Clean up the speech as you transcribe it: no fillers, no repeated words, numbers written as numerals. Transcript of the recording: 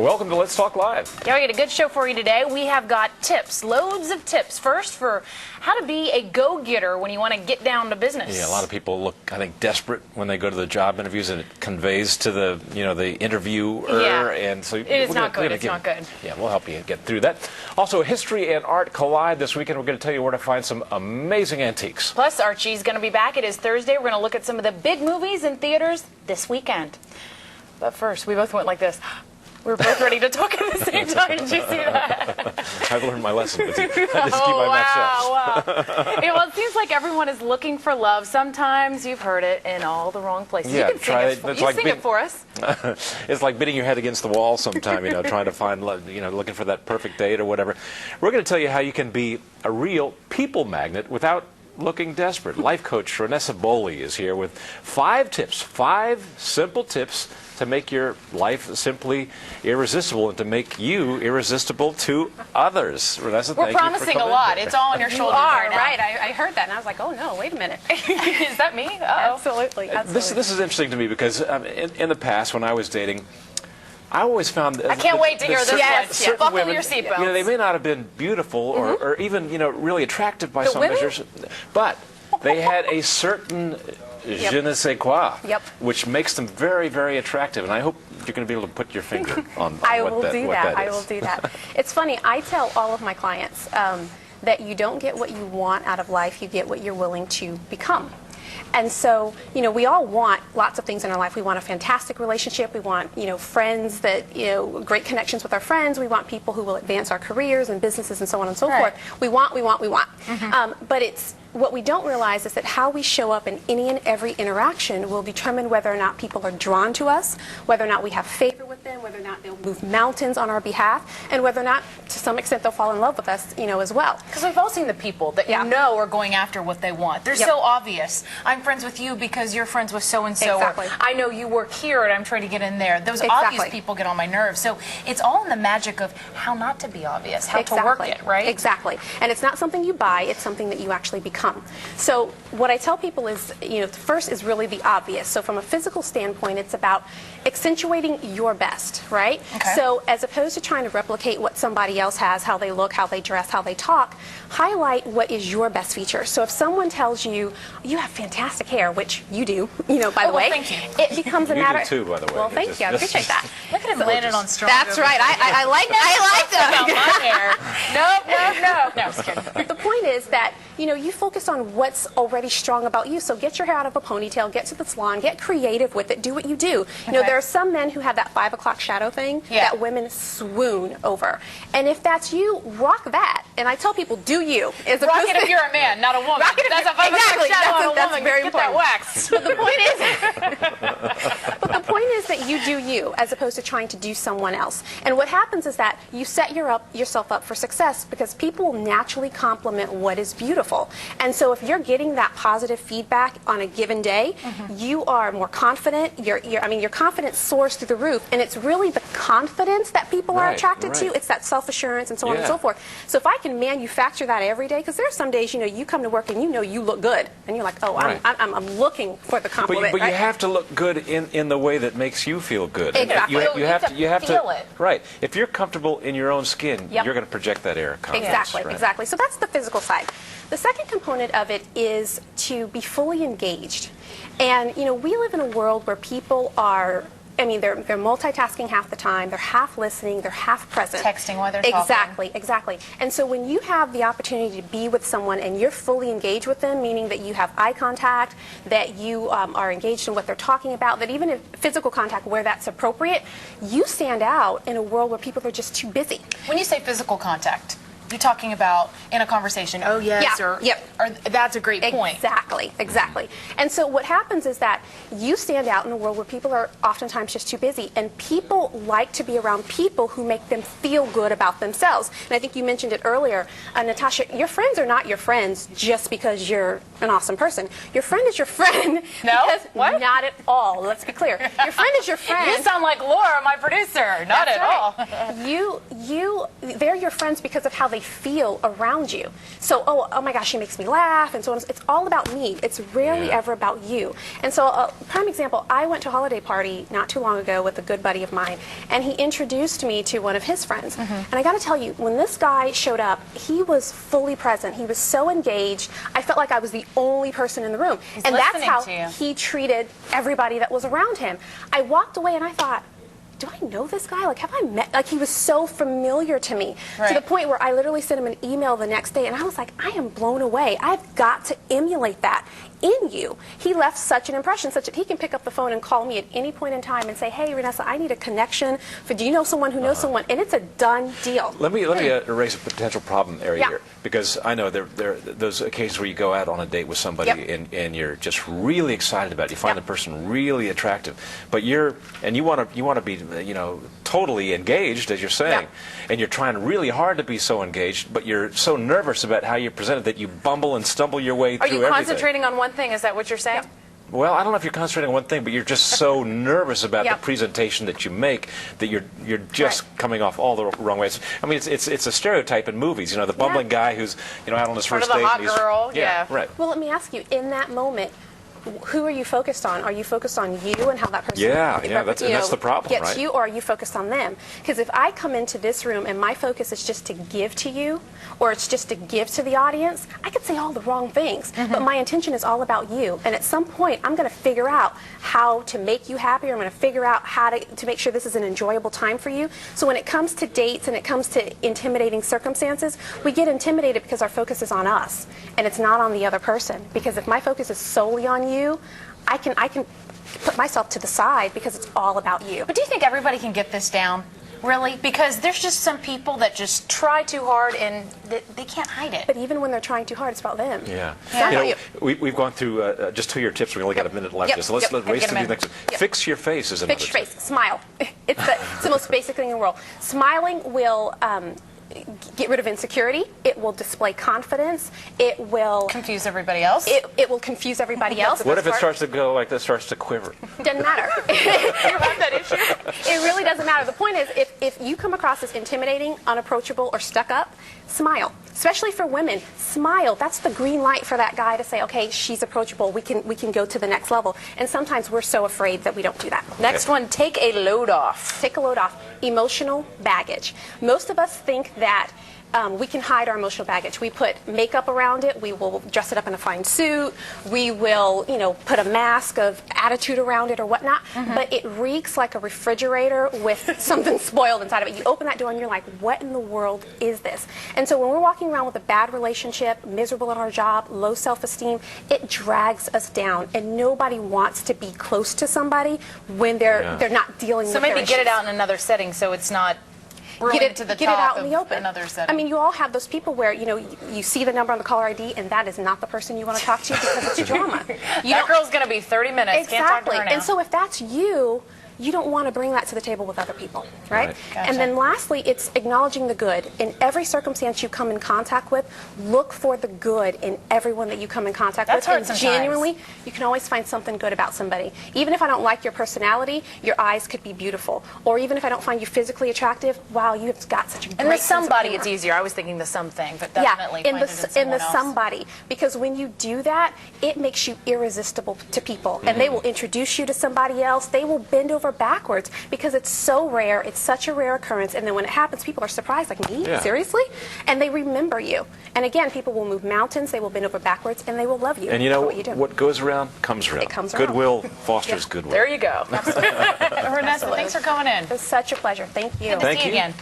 Welcome to Let's Talk Live. Yeah, we got a good show for you today. We have got tips, loads of tips. First, for how to be a go-getter when you want to get down to business. Yeah, a lot of people look, I think, desperate when they go to the job interviews, and it conveys to the, the interviewer. Yeah. And so it is not good. It's not good. Yeah, we'll help you get through that. Also, history and art collide this weekend. We're going to tell you where to find some amazing antiques. Plus, Archie's going to be back. It is Thursday. We're going to look at some of the big movies in theaters this weekend. But first, we both went like this. We were both ready to talk at the same time. Did you see that? I've learned my lesson with you. I just keep my mouth shut. Yeah, well, it seems like everyone is looking for love. Sometimes you've heard it in all the wrong places. Yeah, you can sing it for us. It's like beating your head against the wall sometime, trying to find love, looking for that perfect date or whatever. We're going to tell you how you can be a real people magnet without looking desperate. Life coach Renessa Boley is here with 5 tips, 5 simple tips to make your life simply irresistible and to make you irresistible to others. Renessa, we're promising a lot. It's all on your shoulders. You are, right. I heard that and I was like, oh no, wait a minute. Is that me? Uh-oh. Absolutely. This is interesting to me because in the past when I was dating, I always found I can't wait to hear this one. Buckle women, your seatbelts. They may not have been beautiful or even really attractive by some measures, but they had a certain je ne sais quoi, which makes them very, very attractive. And I hope you're going to be able to put your finger on I what will that do is. that. I will do that. It's funny. I tell all of my clients that you don't get what you want out of life. You get what you're willing to become. And so, we all want lots of things in our life. We want a fantastic relationship. We want, friends that, great connections with our friends. We want people who will advance our careers and businesses and so on and so forth. We want. But it's what we don't realize is that how we show up in any and every interaction will determine whether or not people are drawn to us, whether or not we have favor with them, whether or not they'll move mountains on our behalf, and whether or not, to some extent, they'll fall in love with us, as well. Because we've all seen the people that are going after what they want. They're so obvious. I'm friends with you because you're friends with so-and-so. Exactly. Or I know you work here and I'm trying to get in there. Those obvious people get on my nerves. So it's all in the magic of how not to be obvious, how to work it, right? Exactly. And it's not something you buy, it's something that you actually become. So what I tell people is, first is really the obvious. So from a physical standpoint, it's about accentuating your best, right? Okay. So as opposed to trying to replicate what somebody else has, how they look, how they dress, how they talk, highlight what is your best feature. So if someone tells you, you have fantastic hair, which you do, by the way, thank you. It becomes a matter. You do too, by the way. Well, thank you. I appreciate that. Look at him landing on strong. That's right. I like that. My hair. No. No, just kidding. But the point is that, you focus on what's already strong about you. So get your hair out of a ponytail, get to the salon, get creative with it, do what you do. There are some men who have that 5 o'clock shadow thing that women swoon over. And if that's you, rock that. And I tell people, do you. Rock it if you're a man, not a woman. Rock it if that's a 5 o'clock shadow on a that's woman. very Get important. that waxed. But the point is that you do you as opposed to trying to do someone else. And what happens is that you set yourself up for success because people will naturally compliment what is beautiful. And so if you're getting that positive feedback on a given day, you are more confident. Your confidence soars through the roof. And it's really the confidence that people are attracted to. It's that self-assurance and so on and so forth. So if I can manufacture that every day, because there are some days, you come to work and you look good. And you're like, oh, I'm looking for the compliment. But you have to look good in the way that makes you feel good. Exactly. You have to feel it. Right. If you're comfortable in your own skin, you're going to project that air of confidence. Exactly. So that's the physical side. The second component of it is to be fully engaged. And, we live in a world where people are, they're multitasking half the time, they're half listening, they're half present. Texting while they're talking. Exactly. And so when you have the opportunity to be with someone and you're fully engaged with them, meaning that you have eye contact, that you are engaged in what they're talking about, that even if physical contact where that's appropriate, you stand out in a world where people are just too busy. When you say physical contact, you're talking about in a conversation, oh yes, or that's a great point. Exactly. And so what happens is that you stand out in a world where people are oftentimes just too busy, and people like to be around people who make them feel good about themselves. And I think you mentioned it earlier, Natasha, your friends are not your friends just because you're an awesome person. Your friend is your friend. No? What? Not at all. Let's be clear. Your friend is your friend. You sound like Laura, my producer. Not at all. They're your friends because of how they they feel around you. So, oh my gosh, she makes me laugh, and so on. It's all about me. It's rarely ever about you. And so, prime example, I went to a holiday party not too long ago with a good buddy of mine, and he introduced me to one of his friends. And I got to tell you, when this guy showed up, he was fully present. He was so engaged. I felt like I was the only person in the room. And that's how he treated everybody that was around him. I walked away and I thought, do I know this guy? Like, have I met? Like, he was so familiar to me, to the point where I literally sent him an email the next day, and I was like, I am blown away. I've got to emulate that in you. He left such an impression, such that he can pick up the phone and call me at any point in time and say, hey, Renessa, I need a connection. Do you know someone who knows someone? And it's a done deal. Let me erase a potential problem area here, because I know there are those occasions where you go out on a date with somebody and you're just really excited about it. You find the person really attractive, but you want to be totally engaged, as you're saying, and you're trying really hard to be so engaged, but you're so nervous about how you present it that you bumble and stumble your way through everything. Are you concentrating on one thing? Is that what you're saying? Well, I don't know if you're concentrating on one thing, but you're just so nervous about the presentation that you make that you're just coming off all the wrong ways. I mean, it's a stereotype in movies. The bumbling guy who's out on his first date. Part of the hot girl. Right. Well, let me ask you, in that moment, who are you focused on? Are you focused on you and how that person that's the problem, gets right? you, or are you focused on them? Because if I come into this room and my focus is just to give to you, or it's just to give to the audience, I could say all the wrong things, but my intention is all about you. And at some point, I'm going to figure out how to make you happy, or I'm going to figure out how to make sure this is an enjoyable time for you. So when it comes to dates and it comes to intimidating circumstances, we get intimidated because our focus is on us, and it's not on the other person. Because if my focus is solely on you, I can put myself to the side because it's all about you. But do you think everybody can get this down? Really? Because there's just some people that just try too hard and they can't hide it. But even when they're trying too hard, it's about them. Yeah. It's not about you. We've gone through just 2 of your tips. We only got a minute left. So let's race to the next one. Fix your face is another Fix your tip. face. Smile. It's the most basic thing in the world. Smiling will get rid of insecurity. It will display confidence. It will confuse everybody else. It will confuse everybody else. What if it starts to go like this, starts to quiver? Doesn't matter. You have that issue? It really doesn't matter. The point is, if you come across as intimidating, unapproachable, or stuck up, smile. Especially for women, smile. That's the green light for that guy to say, okay, she's approachable. We can go to the next level. And sometimes we're so afraid that we don't do that. Next one, take a load off. Take a load off. Emotional baggage. Most of us think that we can hide our emotional baggage. We put makeup around it. We will dress it up in a fine suit. We will, put a mask of attitude around it or whatnot. But it reeks like a refrigerator with something spoiled inside of it. You open that door and you're like, what in the world is this? And so when we're walking around with a bad relationship, miserable at our job, low self-esteem, it drags us down. And nobody wants to be close to somebody when they're not dealing with So maybe their get it issues. out in another setting so it's not Get it, to the get top it out in of the open. Another setting. I mean, you all have those people where, you see the number on the caller ID and that is not the person you want to talk to because it's drama. That girl's going to be 30 minutes. Exactly. Can't talk to her now. And so if that's you, you don't want to bring that to the table with other people, right? Gotcha. And then lastly, it's acknowledging the good. In every circumstance you come in contact with, look for the good in everyone that you come in contact That's with. hard And sometimes. genuinely, you can always find something good about somebody. Even if I don't like your personality, your eyes could be beautiful. Or even if I don't find you physically attractive, wow, you've got such a great And the sense of somebody, humor. it's easier. I was thinking the something, but definitely in find the it in someone else. somebody, because when you do that, it makes you irresistible to people, and they will introduce you to somebody else. They will bend over backwards because it's so rare. It's such a rare occurrence, and then when it happens, people are surprised, like, me? Seriously? And they remember you. And again, people will move mountains. They will bend over backwards, and they will love you. And for what you do. what goes around comes around. It comes around. Goodwill fosters goodwill. There you go. Renessa, thanks for coming in. It was such a pleasure. Thank you. Good to see you again.